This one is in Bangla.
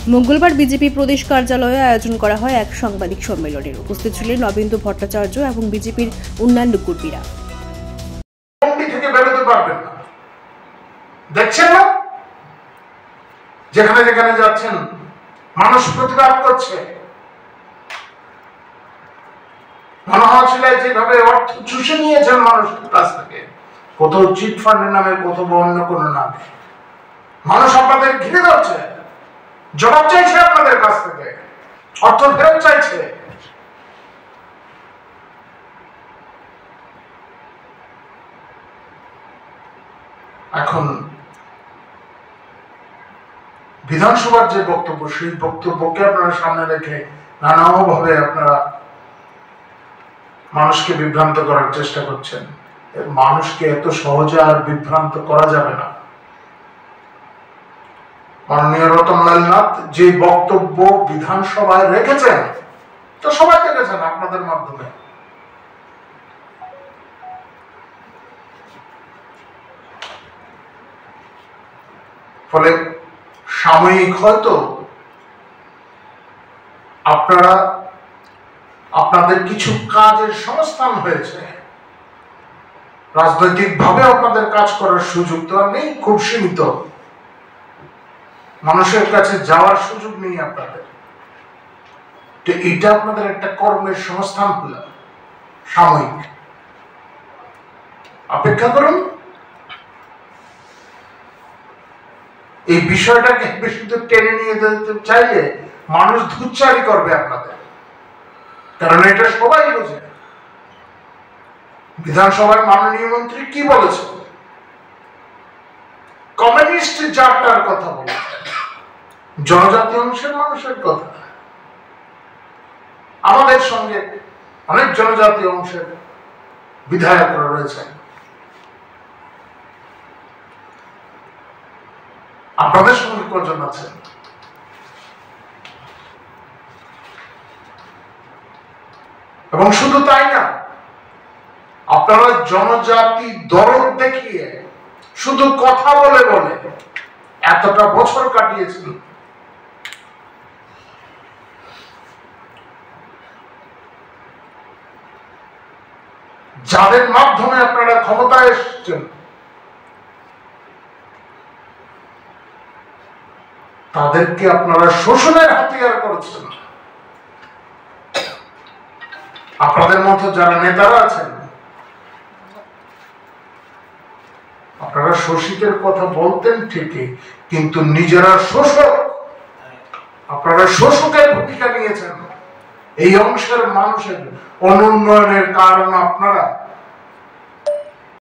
মঙ্গলবার বিজেপি প্রদেশ কার্যালয়ে আয়োজন করা হয় এক সাংবাদিক সম্মেলনের। উপস্থিত ছিলেন নবেন্দু ভট্টাচার্য এবং বিজেপির অন্যান্য কর্মীরা। দেখছেন না যেখানে যেখানে যাচ্ছেন মানুষ প্রতিবাদ করছে। মনোহরশিলায় যেভাবে অর্থ চুষে নিয়েছেন মানুষের কাছ থেকে, কোথাও চিট ফান্ডের নামে, কোথাও অন্য কোনো নামে, মানুষ আপনাদের ঘিরে ধরছে, জবাব চাইছে আপনাদের কাছ থেকে, অর্থ ফেরত চাইছে। এখন বিধানসভার যে বক্তব্য, সেই বক্তব্যকে আপনারা সামনে রেখে নানাভাবে আপনারা মানুষকে বিভ্রান্ত করার চেষ্টা করছেন। মানুষকে এত সহজে আর বিভ্রান্ত করা যাবে না। মাননীয় রতনলাল নাথ যে বক্তব্য বিধানসভায় রেখেছেন, তো সবাই দেখেছেন আপনাদের মাধ্যমে। ফলে সাময়িক হয়তো আপনারা আপনাদের কিছু কাজের সংস্থান হয়েছে, রাজনৈতিক ভাবে আপনাদের কাজ করার সুযোগ তো আর নেই, খুব সীমিত। মানুষের কাছে যাওয়ার সুযোগ নেই আপনাদের। তো এটা আপনাদের একটা কর্মের সংস্থান হলো সাময়িক। অপেক্ষা করুন, এই বিষয়টাকে বেশি দূর টেনে নিয়ে যেতে চাইলে মানুষ ধুচ্চারি করবে আপনাদের, কারণ এটা সবাই বোঝে। বিধানসভার মাননীয় মন্ত্রী কি বলেছে? কমিউনিস্ট জাতটার কথা বলেছে, জনজাতি অংশের মানুষের কথা। আমাদের সঙ্গে অনেক জনজাতি অংশের বিধায়করা রয়েছেন, আপনাদের সঙ্গে কজন আছেন? এবং শুধু তাই না, আপনারা জনজাতি দরদ দেখিয়ে শুধু কথা বলে বলে এতটা বছর কাটিয়েছিল। যাদের মাধ্যমে আপনারা ক্ষমতায় এসেছেন, তাদেরকে আপনারা শোষণের হাতিয়ার করেছেন। আপনাদের মতো যারা নেতারা আছেন, আপনারা শোষিতের কথা বলতেন ঠিকই, কিন্তু নিজেরা শোষক। আপনারা শোষকের ভূমিকা নিয়েছেন। এই অংশের মানুষের অনুন্নয়নের কারণ আপনারা।